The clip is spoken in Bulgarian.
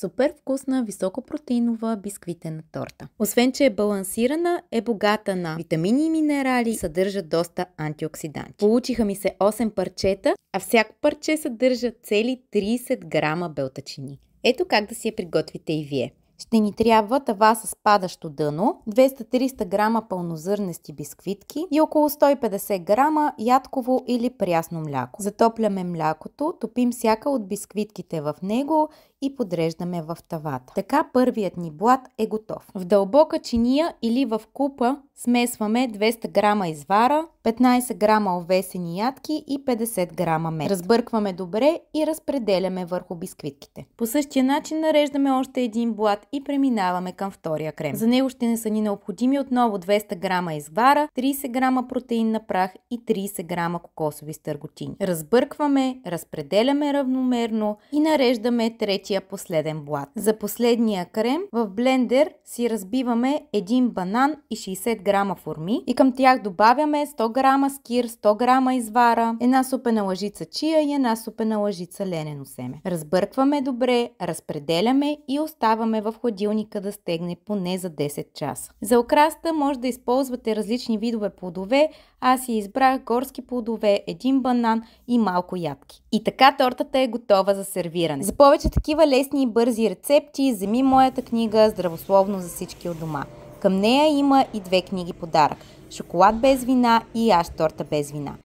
супер вкусна, високопротеинова бисквитена торта. Освен, че е балансирана, е богата на витамини и минерали, съдържа доста антиоксиданти. Получиха ми се 8 парчета, а всяко парче съдържа цели 30 грама белтачини. Ето как да си я приготвите и вие. Ще ни трябва тава с падащо дъно, 200-300 грама пълнозърнести бисквитки и около 150 грама ядково или прясно мляко. Затопляме млякото, топим всяка от бисквитките в него и подреждаме в тавата. Така първият ни блат е готов. В дълбока чиния или в купа смесваме 200 грама извара, 15 грама овесени ядки и 50 грама мед. Разбъркваме добре и разпределяме върху бисквитките. По същия начин нареждаме още един блат и преминаваме към втория крем. За него ще не са ни необходими отново 200 грама извара, 30 грама протеин на прах и 30 грама кокосови стърготини. Разбъркваме, разпределяме равномерно и нареждаме третия последен блат. За последния крем в блендер си разбиваме един банан и 60 грама форми и към тях добавяме 100 грама скир, 100 грама извара, една супена лъжица чия и една супена лъжица ленено семе. Разбъркваме добре, разпределяме и оставаме в хладилника да стегне поне за 10 часа. За окраста може да използвате различни видове плодове, аз си избрах горски плодове, един банан и малко ядки. И така тортата е готова за сервиране. За повече такива лесни и бързи рецепти, вземи моята книга "Здравословно за всички от дома". Към нея има и 2 книги подарък: "Шоколад без вина" и "Яш торта без вина".